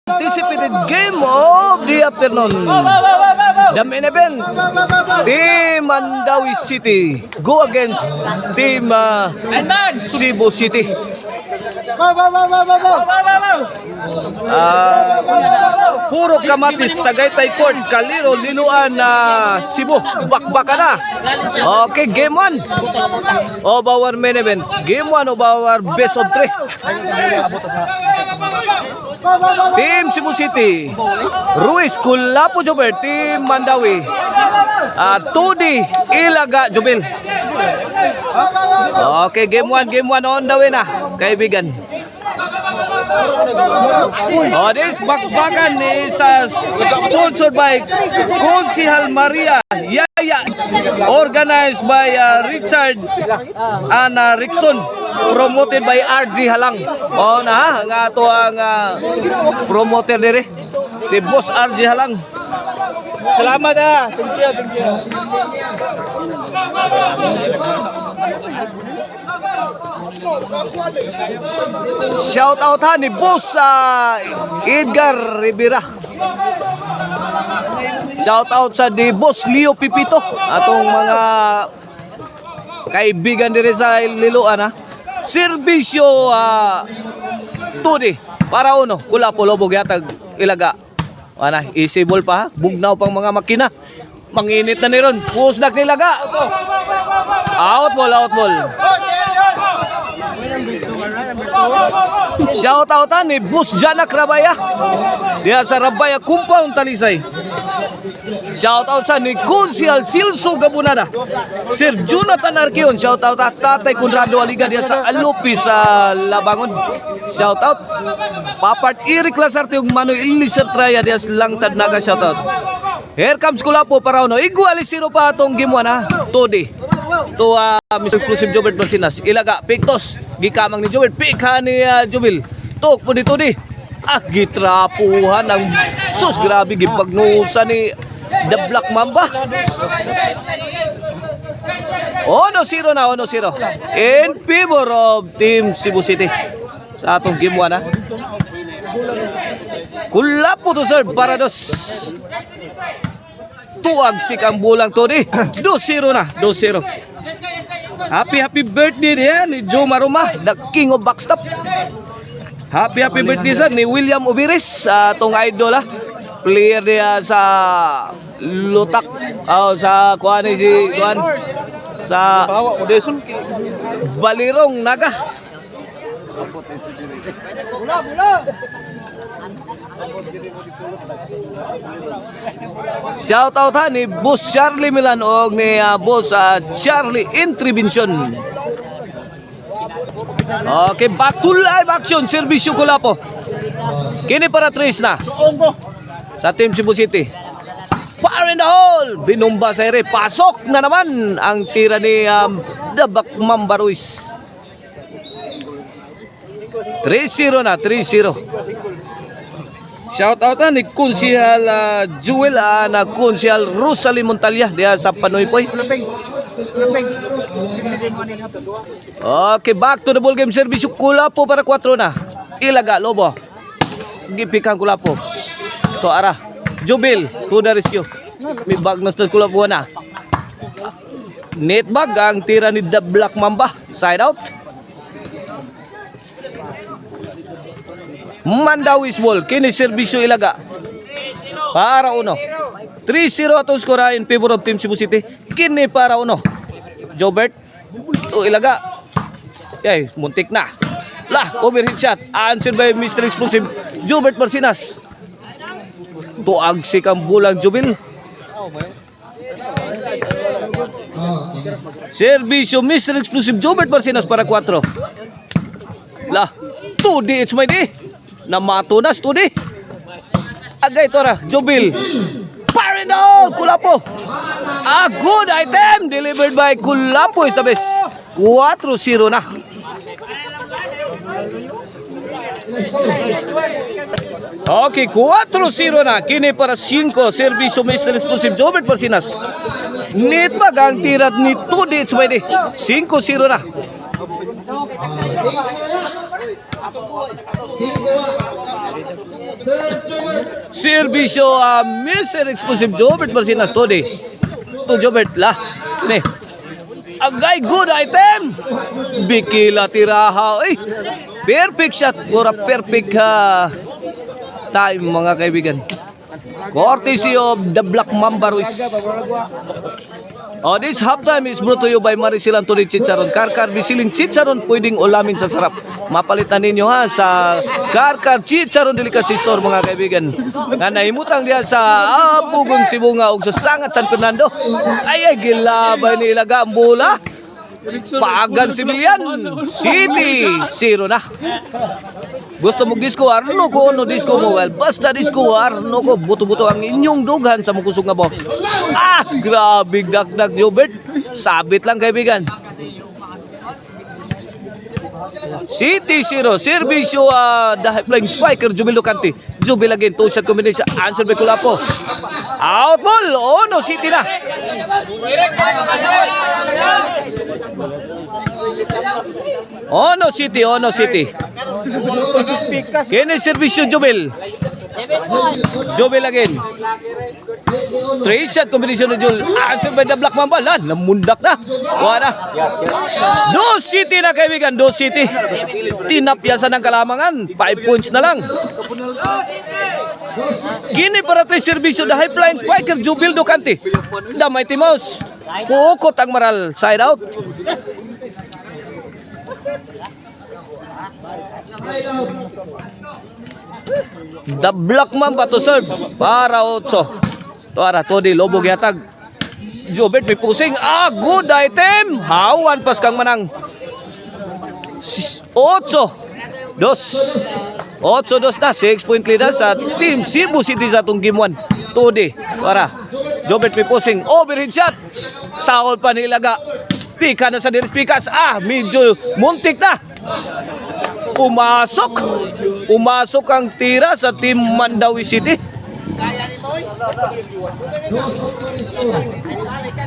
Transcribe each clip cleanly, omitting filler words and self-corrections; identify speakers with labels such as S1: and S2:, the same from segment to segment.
S1: Anticipated game of the afternoon. The main event, Team Mandawi City go against Team Cebu City. Puro kamatis, Tagaytay Court, Caliro, Liloan, Cebu, bakbaka na. Okay, game 1 of our main event. Game 1 of our best of 3. Team Cebu City, Ruiz, Kulapo, Jobel. Team Mandawi, Tudi, Ilaga, Jobel. Okay, game 1 on the way na, kaibigan. Oh, this bakbakan is sponsored by Konsihal Maria Yaya, organized by Richard and Rickson, promoted by RG Halang. Oh na, nga to ang promoter dire, si Boss RG Halang. Salamat thank you. Shout out ni Boss Edgar Rivera. Shout out sa di Boss Leo Pipito, atong mga kaibigan dire sa Liloan Serbisyo Tudi para uno, Kulapo, Lobog, Yatag, Ilaga. Isibol pa bugnaw pang mga makina. Manginit na ni ron. Pusdak ni Ilaga. Out ball. Shout out ni Bus Janak Rabaya. Dia sa Rabaya Compound Talisay. Shout out sa ni Kunsial Silso Gabunada. Sir Jonathan Arqueon. Shout out Tatay Conrado Aliga dia sa Alupis sa Labangon. Shout out Papart Eric Lasarte yung Manoy Ilisar Traya dia sa Langtad Naga. Shout out. Here comes Kulapo para uno. Iguali sino pa atong game 1 Todi. To Mr. Exclusive Jobert Basinas. Ilaga, Pictos. Gikamang ni Jobert. Pika ni Jubil. Tok po dito di. Gitrapuhan ang sus. Grabe gipagnusa ni The Black Mamba. 1-0 na. 1-0. In favor of Team Cebu City. Sa atong game 1 Kulapo to serve para dos. Tuag si Kambulang Todi. 2-0 na. 2-0. Happy birthday niya ni Joe Maruma, the king of backstop. Happy birthday sir ni William Ubiris, atong idol player niya sa Lutak, sa kuan si kuan sa Balirong Naga. Shout out ni Boss Charlie Milan og ni Boss Charlie Intervention. Okay, back to live action. Serbisyo Kulapo. Kini para Tris na sa Team Cebu City. Fire in the hole. Binumba sa ere. Pasok na naman ang tira ni The Black Mamba Ruiz. 3-0 na. 3-0. Shout out ni Konsihal Jewel na Konsihal Rosalie Montalya dia sa Panoypoy. Okay, back to the ball game. Serbisyo Kulapo para 4 na. Ilaga, Lobo. Gipikan Kulapo. To arah. Jubil to the rescue. May bag na sa Kulapo na. Net bag ang tira ni The Black Mamba. Side out. Mandawis ball. Kini Serbisyo Ilaga. Para uno. 3-0 atong skora in favor of Team Cebu City. Kini para uno. Jobert. To Ilaga. Yay, muntik na. Overhit shot. Answer by Mr. Explosive Jobert Marcinas. Tuag si Kambulang Jubil. Serbisyo Mr. Explosive Jobert Marcinas para 4. 2D, it's my day. Namatunas 2D. Agay tora, Jubil. Fire in the hole, Kulapo. A good item delivered by Kulapo is the best. 4-0 na. Okay, 4-0 na. Kini para 5. Serbisyo Mr. Explosive Jobert Marcinas. Need magang tirat ni 2D, it's my day. 5-0 na. Serbisyo Mr. Explosive Jobert Marcinas Todi. To Jobert lah. Ni. Agay good item. Bikila tiraha. Ay. Perfect shot. Pura perfect time mga kaibigan. Courtesy of the Black Mamba Ruiz. This halftime is brought to you by Maricel Anthony Chicharon. Karkar bisiling chicharon pwedeng ulamin sa sarap. Mapalitan ninyo sa Karkar Chicharon Delicacy Store mga kaibigan. Na nahimutang diya sa Pugon Sibunga ug sa Sangat San Fernando. Ay gilabay ni ilaga ang bola. Pagan Civilian City 0 na. Gusto mo disco arno ko no disco mo well basta disco arno ko buto-buto ang inyong dughan sa mukusog nga bo. Grabe dakdak Jobert. Sabit lang kaibigan. City 0 serbisyo the flying spiker Jubil Lucante. Jubil again two shot combination answer by Kulapo. Out ball no City na. Ono City. Kini servisyo Jubil. Jubil again. Three shot combination ni Jul. Answer by the Black Mamba. Namundak na. Wala. Do City na kaibigan. Do City. Tinapyasan ng kalamangan. 5 points na lang. Kini para tayo servisyo the high flying spiker Jubil Lucante. The Mighty Mouse. Puukot ang maral. Side out. The Black Mamba to serve para 8. Tuara Todi Lobo gihatag. Jobert may pusing. Good item. Hawan pas kang manang. 8-2 na 6 point lead sa team Cebu City sa atong game 1. Todi tuara. Jobert may pusing. Overhead shot. Saul pa nilaga. Pika na sa Diris Pikas. Medyo muntik na. Pumasok ang tira sa team Mandawi City.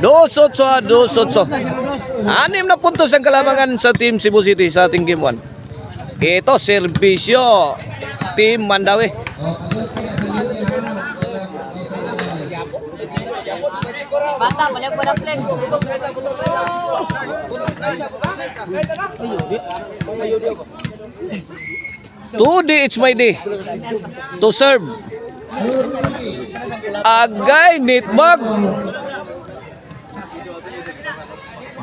S1: 2-8. 6 na puntos ang kalamangan sa team Cebu City sa ating game 1. Ito serbisyo team Mandawi.
S2: Bata, balik mo na flag.
S1: Today it's my day to serve. Agay netbag.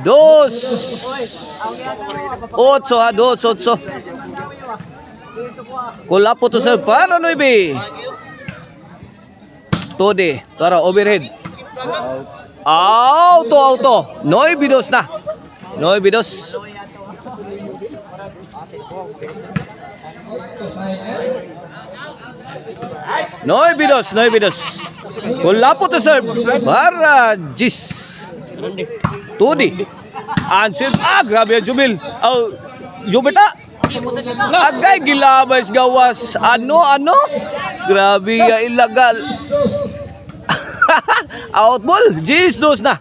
S1: 2-8. Kulapo to serve para 9. Today, tara overhead. Auto. 9-2 na. 9-2. Kulapo to serve para Jis. Tudi. Answer. Grabe ang Jubil. Jubita. Agay gilabay gawas. Ano? Grabe ya ilegal. Out ball. Jis 2 na.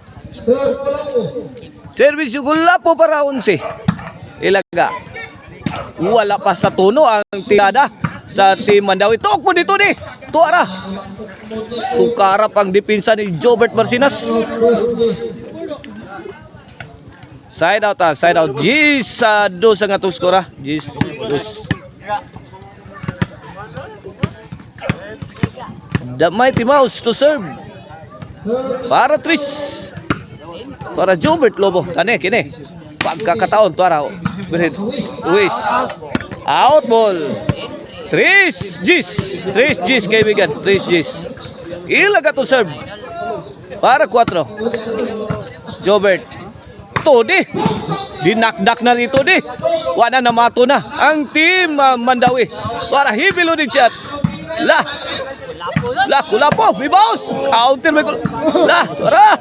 S1: Service yung Kulapo para 11. Ilaga. Wala pa sa tono ang tirada sa team Mandawi. Tok mo dito ni. Tuara. Sukarap ang depensa ni Jobert Marcinas. Side out. Jis 2 ang atong skora. Jis 2. The Mighty Mouse to serve. Para Tris. Tuara Jobert Lobo. Kini. Pagkakataon tuara. Luis. Out ball. Tris Gis kaibigan. Tris Gis. Ilaga to serve. Para 4. Jobert. Todi. Dinakdak na rito di. Wala na mato na. Ang team Mandawi. Tuara hibilo din shot. Kulapo. Bibaus. Counter may tuara.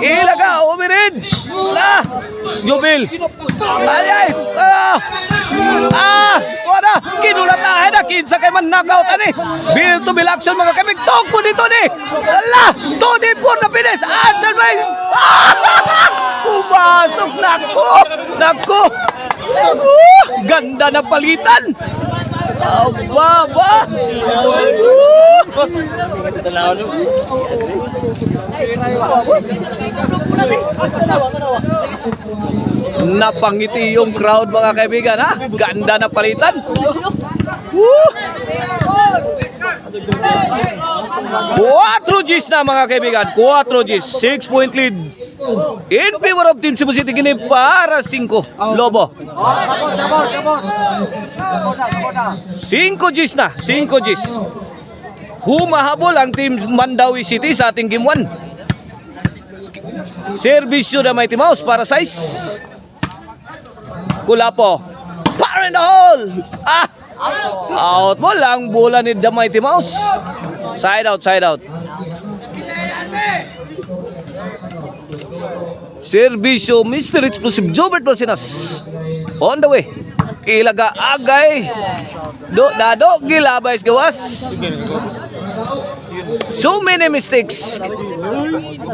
S1: Ilaga, umirin. Jubil. Ay. Wala. Kinulat na. Kinsa kay man knockout ani. Bill to bill action mga kamig. Tog po dito ni. Todi po na finish. Answer by. Pumasok. Nako. Ganda na palitan. Baba. Napangiti yung crowd mga kaibigan ha. Ganda na palitan. Woo! 4 Gs na mga kaibigan. 4 Gs. 6-point lead. In favor of Team Cebu City. Gini para 5. Lobo. 5 Gs na. 5 Gs. Humahabol ang Team Mandawi City sa ating game 1. Servisyo na Mighty Mouse para size. Kulapo. Fire in the hole. Out mo lang bola ni The Mighty Mouse. Side out, side out. Servisyo Mr. Explosive Jobert Basinas. On the way. Ilaga agay. Dado gilabay gawas. So many mistakes.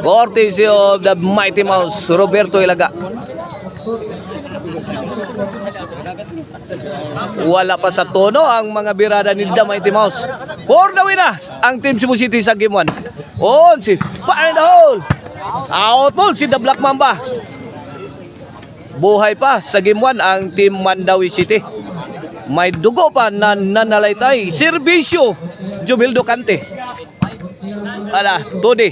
S1: Courtesy of The Mighty Mouse, Roberto Ilaga. Wala pa sa tono ang mga birada ni The Mighty Mouse. For the winners, ang Team Cebu City sa game 1. On si Fire in the hole. Out ball si The Black Mamba. Buhay pa sa game 1 ang Team Mandawi City. May dugo pa na nanalaytay. Servisyo Jubildo Cante. Ala, Tony.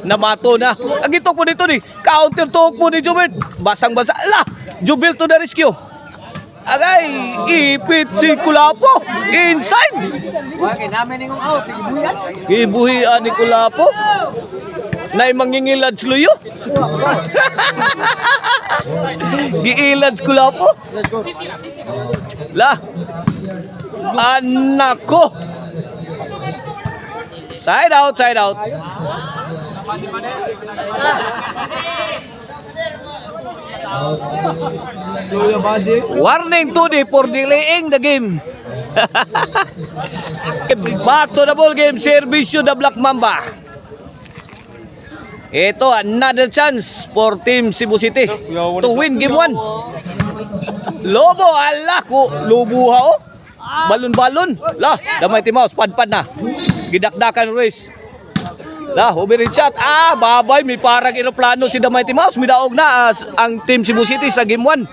S1: Namato na. Ang itok mo ni Tony. Counter talk mo ni Jubel. Basang-basa. Ala, Jubel to the rescue. Agay, ipit si Kulapo. Inside.
S2: Okay, namin yung out.
S1: Ibuhian ni Kulapo. Na mangingilad sluyo. Giilad si Kulapo. La. Anak ko. Side out, side out. Warning today for delaying the game. Back to the ball game. Servisyo The Black Mamba. Ito, another chance for Team Cebu City to win game 1. Lobo, ala ko. Lubuha oh. Balon-balon. La, The Mighty Mouse, pad-pad na. Gidakdakan Ruiz. La, humirin shot. Babay, may parang aeroplano si The Mighty Mouse. Midaog na ang Team Cebu City sa game 1.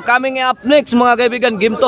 S1: Coming up next mga kaibigan, game 2.